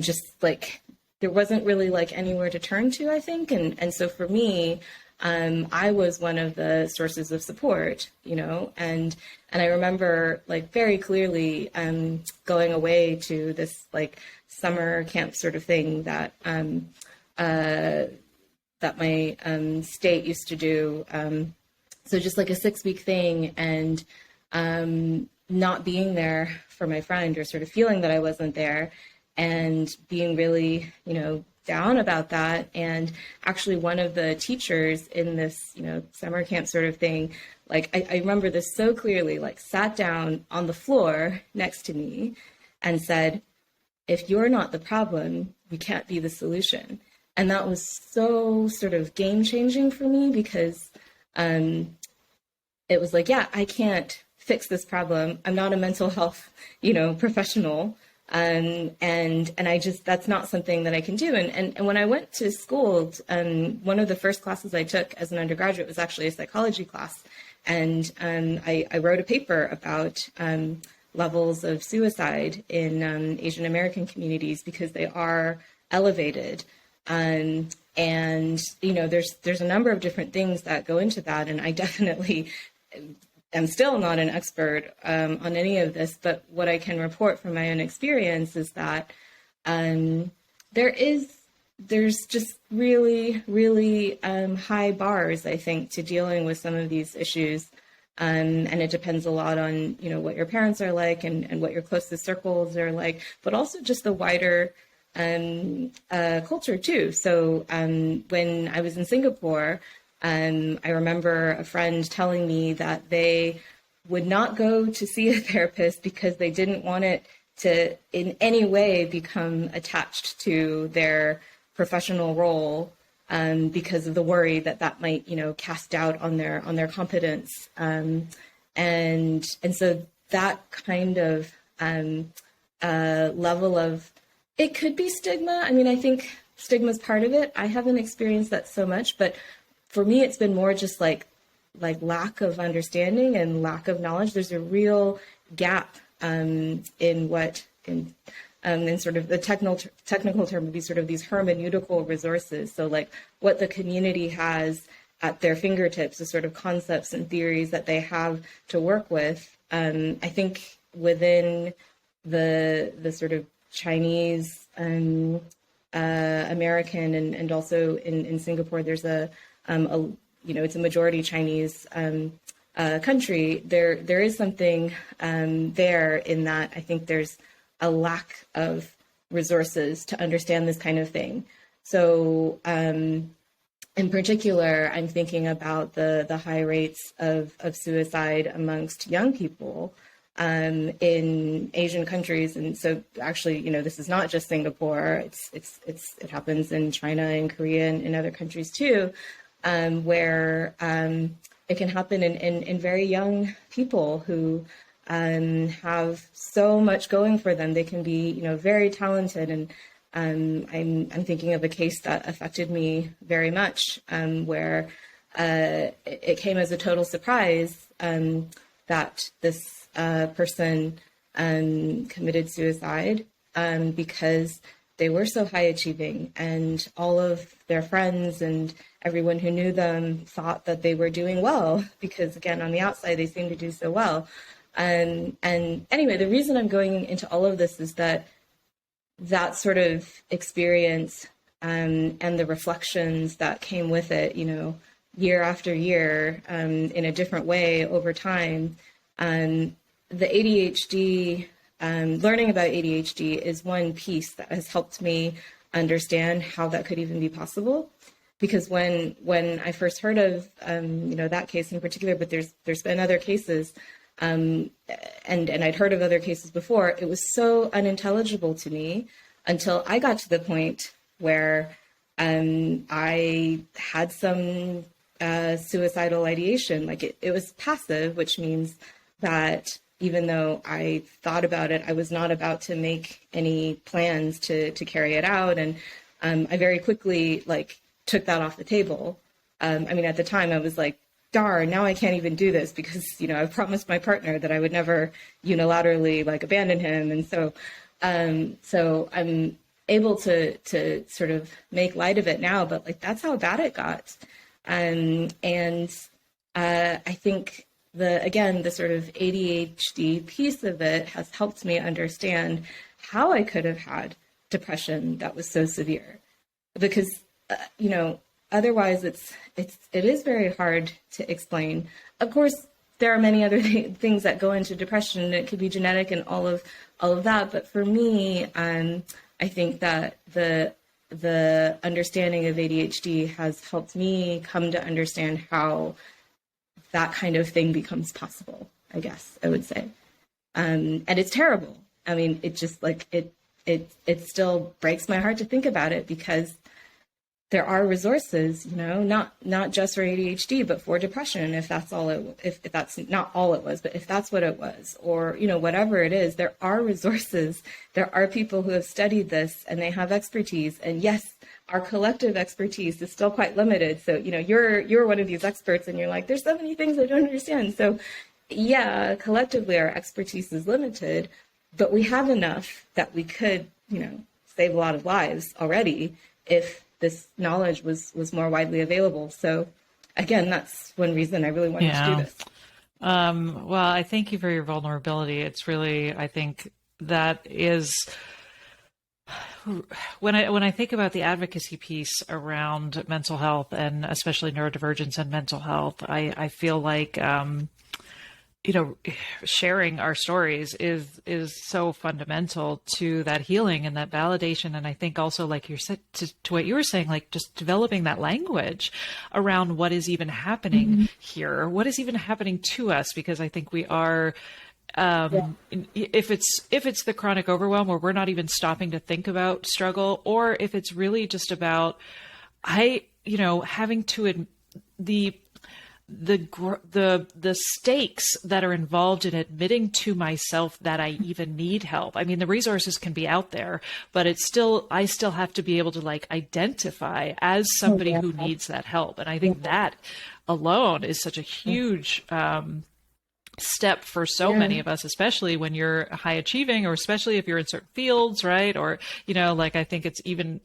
S2: just like there wasn't really like anywhere to turn to, I think, and so for me, I was one of the sources of support, and I remember like very clearly going away to this like summer camp sort of thing that that my state used to do. So just like a 6-week thing, and not being there for my friend, or sort of feeling that I wasn't there, and being really, down about that. And actually one of the teachers in this, summer camp sort of thing, like I remember this so clearly, like sat down on the floor next to me and said, if you're not the problem, you can't be the solution. And that was so sort of game changing for me, because it was like, yeah, I can't fix this problem. I'm not a mental health, professional. And I just, that's not something that I can do. And when I went to school, one of the first classes I took as an undergraduate was actually a psychology class. And I wrote a paper about levels of suicide in Asian American communities, because they are elevated. And there's a number of different things that go into that. And I definitely am still not an expert on any of this, but what I can report from my own experience is that there's just really, really high bars, I think, to dealing with some of these issues. And it depends a lot on, what your parents are like, and what your closest circles are like, but also just the wider culture too. So when I was in Singapore, I remember a friend telling me that they would not go to see a therapist because they didn't want it to in any way become attached to their professional role, because of the worry that might, cast doubt on their competence. And so that kind of level of, it could be stigma. I mean, I think stigma is part of it. I haven't experienced that so much, but for me, it's been more just like lack of understanding and lack of knowledge. There's a real gap in sort of the technical term would be sort of these hermeneutical resources. So like what the community has at their fingertips, the sort of concepts and theories that they have to work with. I think within the sort of Chinese American and also in Singapore, there's it's a majority Chinese country. There is something there in that I think there's a lack of resources to understand this kind of thing. So in particular, I'm thinking about the high rates of suicide amongst young people in Asian countries. And so actually, this is not just Singapore. It happens in China and Korea and in other countries too, where it can happen in very young people who have so much going for them. They can be, very talented. And I'm thinking of a case that affected me very much, where it came as a total surprise that this person committed suicide because they were so high achieving, and all of their friends and everyone who knew them thought that they were doing well, because again, on the outside, they seemed to do so well. And anyway, the reason I'm going into all of this is that sort of experience and the reflections that came with it, year after year, in a different way over time. The ADHD, learning about ADHD is one piece that has helped me understand how that could even be possible. Because when I first heard of, that case in particular, but there's been other cases, and I'd heard of other cases before, it was so unintelligible to me until I got to the point where I had some suicidal ideation. Like it was passive, which means that even though I thought about it, I was not about to make any plans to carry it out. And I very quickly took that off the table. At the time I was like, darn, now I can't even do this because, I promised my partner that I would never unilaterally abandon him. And so I'm able to sort of make light of it now, but that's how bad it got. And I think the sort of ADHD piece of it has helped me understand how I could have had depression that was so severe, because, otherwise it is very hard to explain. Of course, there are many other things that go into depression, and it could be genetic and all of that. But for me, I think that the understanding of ADHD has helped me come to understand how that kind of thing becomes possible, I guess I would say. And it's terrible. I mean, it just like it still breaks my heart to think about it, because there are resources, you know, not just for ADHD, but for depression, if that's not all it was, but if that's what it was, or, you know, whatever it is, there are resources. There are people who have studied this and they have expertise. And yes, our collective expertise is still quite limited. So, you know, you're one of these experts and you're like, there's so many things I don't understand. So yeah, collectively our expertise is limited, but we have enough that we could, you know, save a lot of lives already if this knowledge was more widely available. So again, that's one reason I really wanted to do this.
S1: Well, I thank you for your vulnerability. It's really, I think that is, when I think about the advocacy piece around mental health, and especially neurodivergence and mental health, I feel like, you know, sharing our stories is so fundamental to that healing and that validation. And I think also, like you said, to what you were saying, like just developing that language around what is even happening here, what is even happening to us, because I think we are, if it's the chronic overwhelm where we're not even stopping to think about struggle, or if it's really just about, having to, the stakes that are involved in admitting to myself that I even need help. I mean, the resources can be out there, but I still have to be able to like identify as somebody who needs that help. And I think that alone is such a huge, step for so many of us, especially when you're high achieving, or especially if you're in certain fields, right? Or, you know, like, I think it's even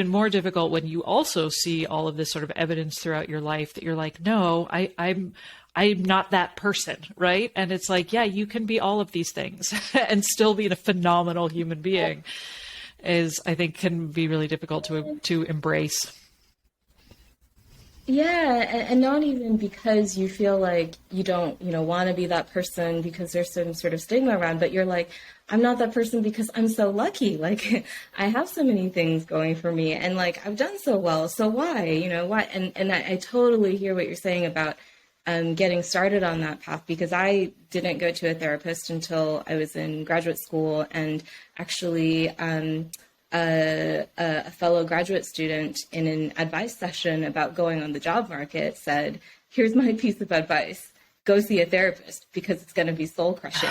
S1: more difficult when you also see all of this sort of evidence throughout your life that you're like, no, I'm not that person, right? And it's like, yeah, you can be all of these things and still be a phenomenal human being, is, I think, can be really difficult to embrace.
S2: Yeah, and not even because you feel like you don't, you know, want to be that person because there's some sort of stigma around, but you're like, I'm not that person because I'm so lucky. Like, I have so many things going for me, and like, I've done so well. So why, you know, why? And I totally hear what you're saying about getting started on that path, because I didn't go to a therapist until I was in graduate school, and actually, a fellow graduate student in an advice session about going on the job market said, here's my piece of advice: go see a therapist, because it's going to be soul crushing,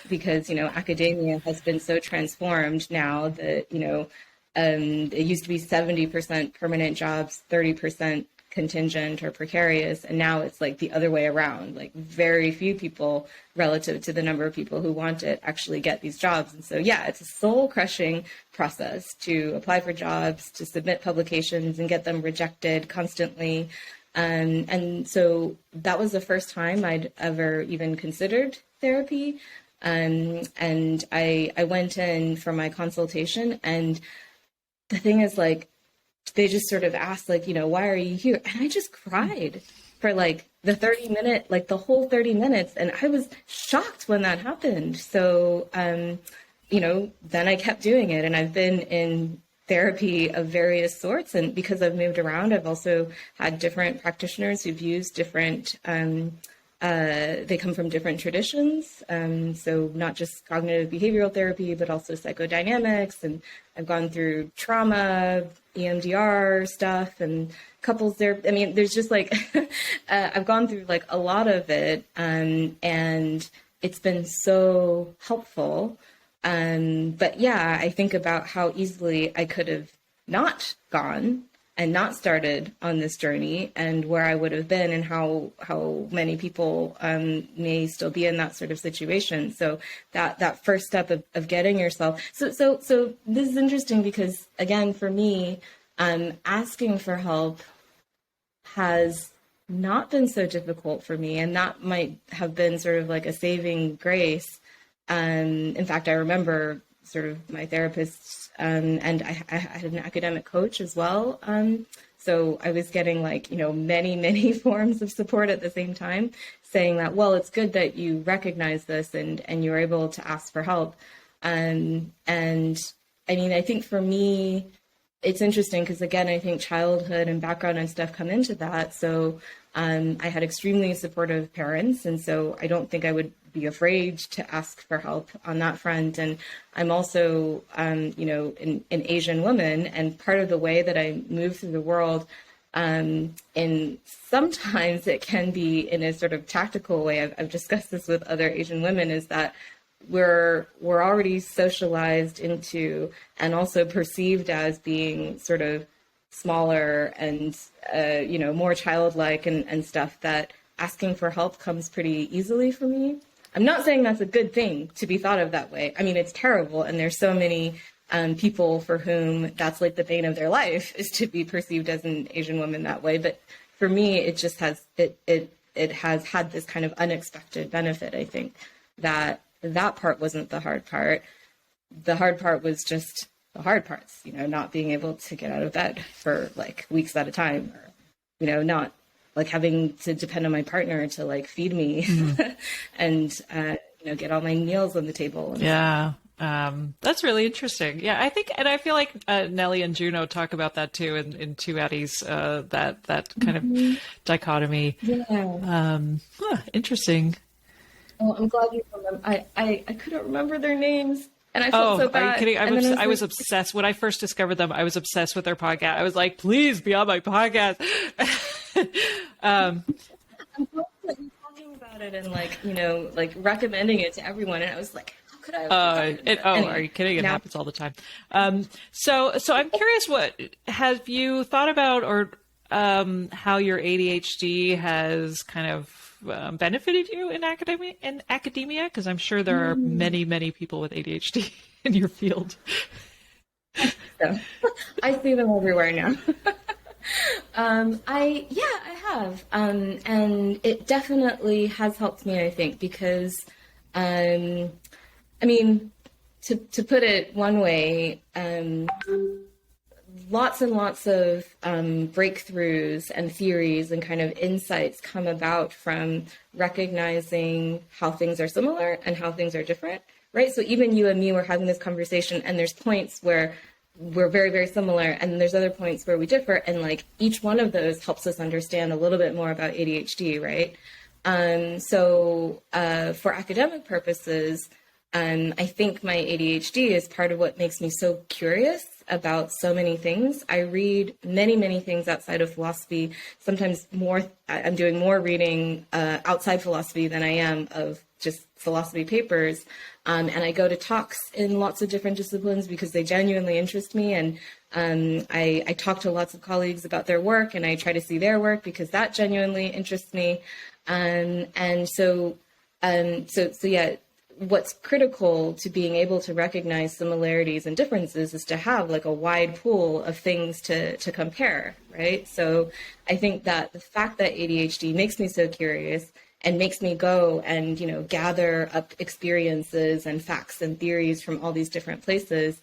S2: because, you know, academia has been so transformed now that, you know, it used to be 70% permanent jobs, 30% contingent or precarious, and now it's like the other way around. Like, very few people, relative to the number of people who want it, actually get these jobs. And so, yeah, it's a soul crushing process to apply for jobs, to submit publications and get them rejected constantly. And so that was the first time I'd ever even considered therapy. And I went in for my consultation, and the thing is, like, they just sort of asked, like, you know, why are you here? And I just cried for like the whole 30 minutes. And I was shocked when that happened. So, you know, then I kept doing it, and I've been in therapy of various sorts. And because I've moved around, I've also had different practitioners who've used different, they come from different traditions. So not just cognitive behavioral therapy, but also psychodynamics. And I've gone through trauma, EMDR stuff, and couples there. I mean, there's just like, I've gone through like a lot of it. And it's been so helpful. But yeah, I think about how easily I could have not gone and not started on this journey, and where I would have been, and how many people may still be in that sort of situation. So that first step of getting yourself. So this is interesting, because again, for me, asking for help has not been so difficult for me, and that might have been sort of like a saving grace. In fact, I remember sort of my therapist, and I had an academic coach as well. So I was getting like, many, many forms of support at the same time, saying that, well, it's good that you recognize this and you're able to ask for help. And I mean, I think for me, it's interesting because, again, I think childhood and background and stuff come into that. So I had extremely supportive parents. And so I don't think I would be afraid to ask for help on that front. And I'm also, an Asian woman. And part of the way that I move through the world, and sometimes it can be in a sort of tactical way. I've discussed this with other Asian women, is that we're already socialized into and also perceived as being sort of smaller and more childlike and stuff, that asking for help comes pretty easily for me. I'm not saying that's a good thing to be thought of that way. I mean, it's terrible, and there's so many people for whom that's like the bane of their life, is to be perceived as an Asian woman that way. But for me, it just has it has had this kind of unexpected benefit. I think that part wasn't the hard part. The hard part was just the hard parts, not being able to get out of bed for like weeks at a time, or, not like having to depend on my partner to like feed me and, get all my meals on the table.
S1: Yeah. That's really interesting. Yeah, I think, and I feel like Nellie and Juno talk about that too in Two Addies, that kind of dichotomy.
S2: Yeah.
S1: Interesting.
S2: Oh, I'm glad you remember. I couldn't remember their names, and I felt so bad.
S1: Are you kidding? I was obsessed when I first discovered them. I was obsessed with their podcast. I was like, please be on my podcast.
S2: I'm glad that you're talking about it and like recommending it to everyone. And I was like, how could I?
S1: Anyway, are you kidding? It happens all the time. So I'm curious, what have you thought about, or how your ADHD has kind of benefited you in academia? Because I'm sure there are many, many people with ADHD in your field.
S2: So, I see them everywhere now. I have. And it definitely has helped me, I think, because, I mean, to put it one way, lots and lots of breakthroughs and theories and kind of insights come about from recognizing how things are similar and how things are different, right? So even you and me were having this conversation, and there's points where we're very, very similar, and there's other points where we differ, and like each one of those helps us understand a little bit more about ADHD, right? So for academic purposes, I think my ADHD is part of what makes me so curious about so many things. I read many, many things outside of philosophy. Sometimes I'm doing more reading outside philosophy than I am of just philosophy papers. And I go to talks in lots of different disciplines because they genuinely interest me. And I talk to lots of colleagues about their work, and I try to see their work because that genuinely interests me. So yeah, what's critical to being able to recognize similarities and differences is to have like a wide pool of things to compare, right? So I think that the fact that ADHD makes me so curious and makes me go and, gather up experiences and facts and theories from all these different places,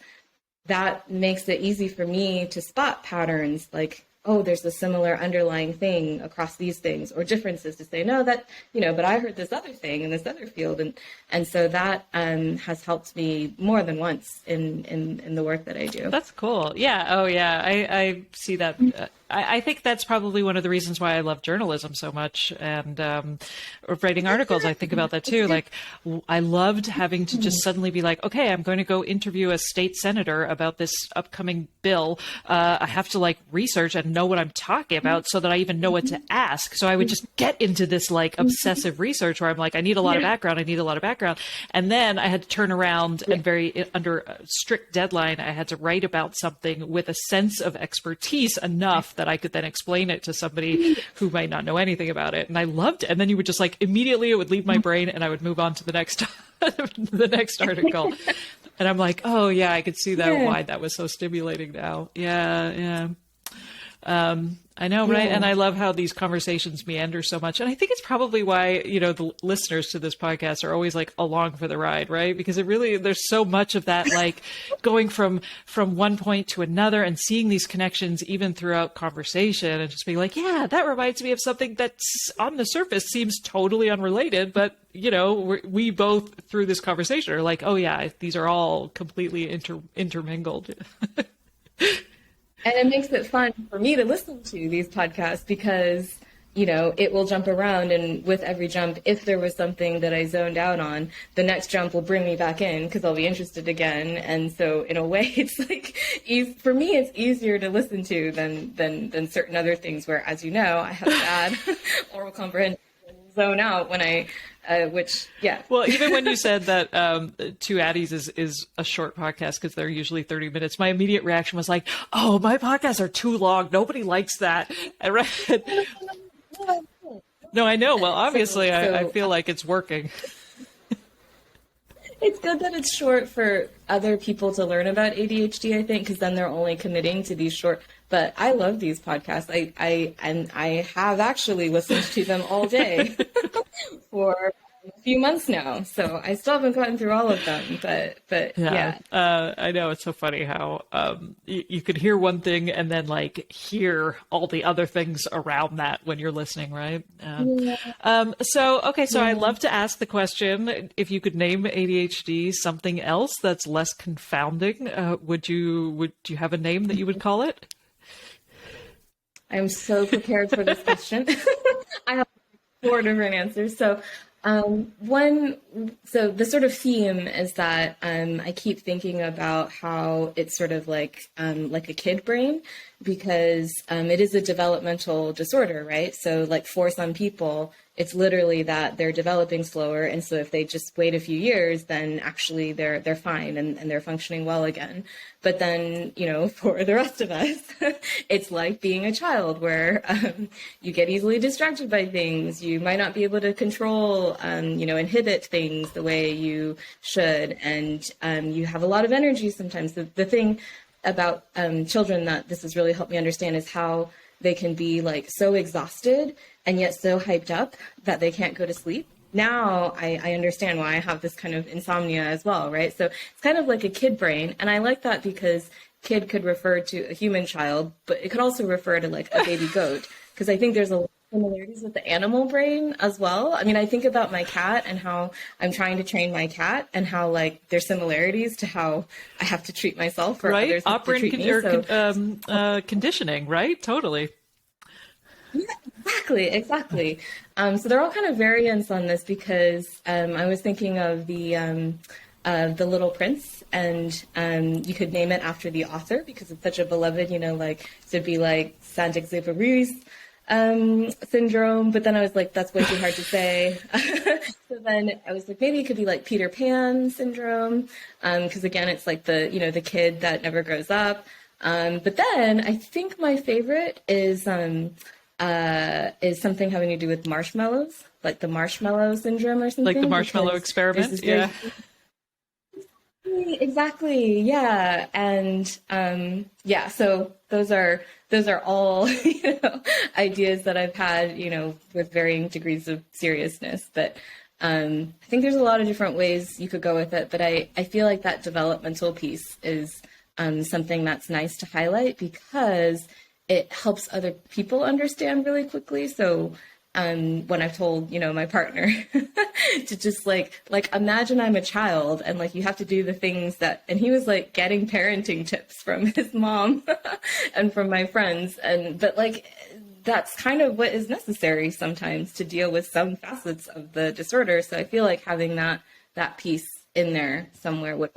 S2: that makes it easy for me to spot patterns like, oh, there's a similar underlying thing across these things, or differences to say, no, that, but I heard this other thing in this other field. And so that has helped me more than once in the work that I do.
S1: That's cool. Yeah. Oh, yeah. I see that. I think that's probably one of the reasons why I love journalism so much, and writing articles. I think about that too. Like, I loved having to just suddenly be like, okay, I'm going to go interview a state senator about this upcoming bill. I have to like research and know what I'm talking about so that I even know what to ask. So I would just get into this like obsessive research where I'm like, I need a lot of background. And then I had to turn around and under a strict deadline, I had to write about something with a sense of expertise enough that I could then explain it to somebody who might not know anything about it. And I loved it. And then you would just like immediately it would leave my brain and I would move on to the next the next article. And I'm like, oh yeah, I could see that why that was so stimulating now. Yeah. I know, right?
S2: Yeah.
S1: And I love how these conversations meander so much. And I think it's probably why, the listeners to this podcast are always like along for the ride, right? Because there's so much of that, like going from one point to another and seeing these connections even throughout conversation and just being like, yeah, that reminds me of something that's on the surface seems totally unrelated, but we both through this conversation are like, oh yeah, these are all completely intermingled.
S2: And it makes it fun for me to listen to these podcasts because, it will jump around. And with every jump, if there was something that I zoned out on, the next jump will bring me back in because I'll be interested again. And so in a way, it's like, for me, it's easier to listen to than certain other things where, as you know, I have bad oral comprehension, zone out when yeah.
S1: Well, even when you said that Two Addies is a short podcast because they're usually 30 minutes, my immediate reaction was like, oh, my podcasts are too long. Nobody likes that. No, I know. Well, obviously, I feel like it's working.
S2: It's good that it's short for other people to learn about ADHD, I think, because then they're only committing to these short. But I love these podcasts. I have actually listened to them all day for a few months now. So I still haven't gotten through all of them, but yeah.
S1: I know, it's so funny how you could hear one thing and then like hear all the other things around that when you're listening, right? So I love to ask the question, if you could name ADHD something else that's less confounding, would you have a name that you would call it?
S2: I'm so prepared for this question. I have 4 different answers. So the sort of theme is that I keep thinking about how it's sort of like a kid brain, because it is a developmental disorder, right? So like for some people, it's literally that they're developing slower. And so if they just wait a few years, then actually they're fine and they're functioning well again. But then, for the rest of us, it's like being a child where you get easily distracted by things. You might not be able to control, inhibit things the way you should. And you have a lot of energy sometimes. The thing about children that this has really helped me understand is how they can be like so exhausted and yet so hyped up that they can't go to sleep. Now I understand why I have this kind of insomnia as well, right? So it's kind of like a kid brain. And I like that because kid could refer to a human child, but it could also refer to like a baby goat, because I think there's a lot of similarities with the animal brain as well. I mean, I think about my cat and how I'm trying to train my cat and how like there's similarities to how I have to treat myself or
S1: right?
S2: others have to treat me.
S1: Conditioning, right? Totally.
S2: Yeah, exactly. So they're all kind of variants on this because I was thinking of the Little Prince, and you could name it after the author because it's such a beloved, like it'd be like Saint-Exupéry's syndrome. But then I was like, that's way too hard to say. So then I was like, maybe it could be like Peter Pan syndrome, because again, it's like the kid that never grows up. But then I think my favorite is something having to do with marshmallows, like the marshmallow syndrome or something.
S1: Like the marshmallow experiment, yeah.
S2: Exactly, yeah. And so those are all ideas that I've had, with varying degrees of seriousness. But I think there's a lot of different ways you could go with it. But I feel like that developmental piece is something that's nice to highlight because it helps other people understand really quickly. So when I've told, my partner to just like imagine I'm a child and like you have to do the things that, and he was like getting parenting tips from his mom and from my friends. But like, that's kind of what is necessary sometimes to deal with some facets of the disorder. So I feel like having that piece in there somewhere would,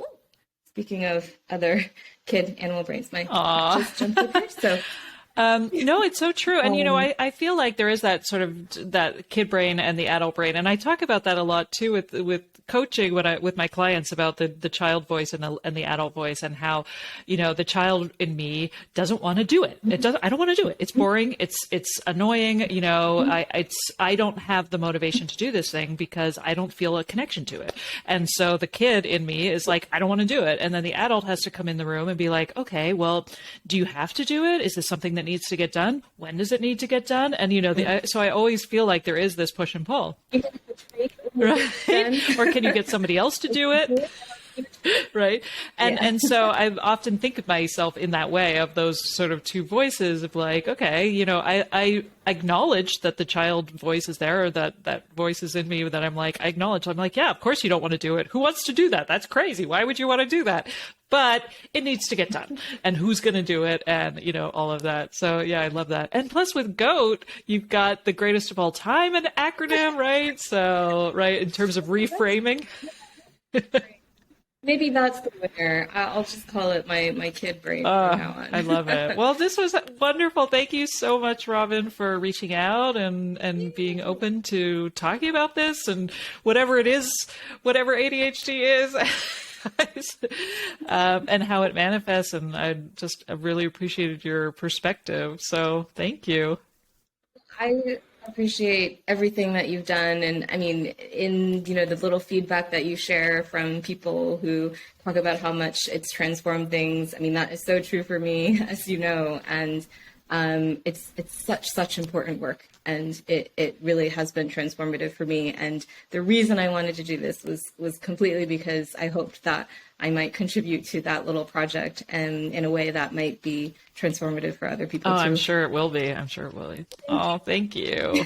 S2: speaking of other kid animal brains, my just jumped up here. So
S1: no, it's so true. And, I feel like there is that sort of that kid brain and the adult brain. And I talk about that a lot too with coaching with my clients about the child voice and the adult voice, and how, the child in me doesn't want to do it. I don't want to do it. It's boring. It's annoying. I don't have the motivation to do this thing because I don't feel a connection to it. And so the kid in me is like, I don't want to do it. And then the adult has to come in the room and be like, okay, well, do you have to do it? Is this something that needs to get done? When does it need to get done? And, you know, so I always feel like there is this push and pull. Right? Or can you get somebody else to do it? Right. And so I often think of myself in that way, of those sort of two voices of like, okay, you know, I acknowledge that the child voice is there, or that voice is in me that I'm like, I acknowledge. I'm like, yeah, of course you don't want to do it. Who wants to do that? That's crazy. Why would you want to do that? But it needs to get done. And who's going to do it? And, you know, all of that. So, yeah, I love that. And plus with GOAT, you've got the greatest of all time, an acronym, right? So, right, in terms of reframing.
S2: Maybe that's the winner. I'll just call it my kid brain from now on.
S1: I love it. Well, this was wonderful. Thank you so much, Robin, for reaching out and being open to talking about this and whatever it is, whatever ADHD is, and how it manifests. And I really appreciated your perspective. So thank you.
S2: I appreciate everything that you've done. And I mean, in, you know, the little feedback that you share from people who talk about how much it's transformed things. I mean, that is so true for me, as you know, and it's such important work, and it really has been transformative for me. And the reason I wanted to do this was completely because I hoped that I might contribute to that little project, and in a way that might be transformative for other people too.
S1: I'm sure it will be. I'm sure it will be. Oh, thank you.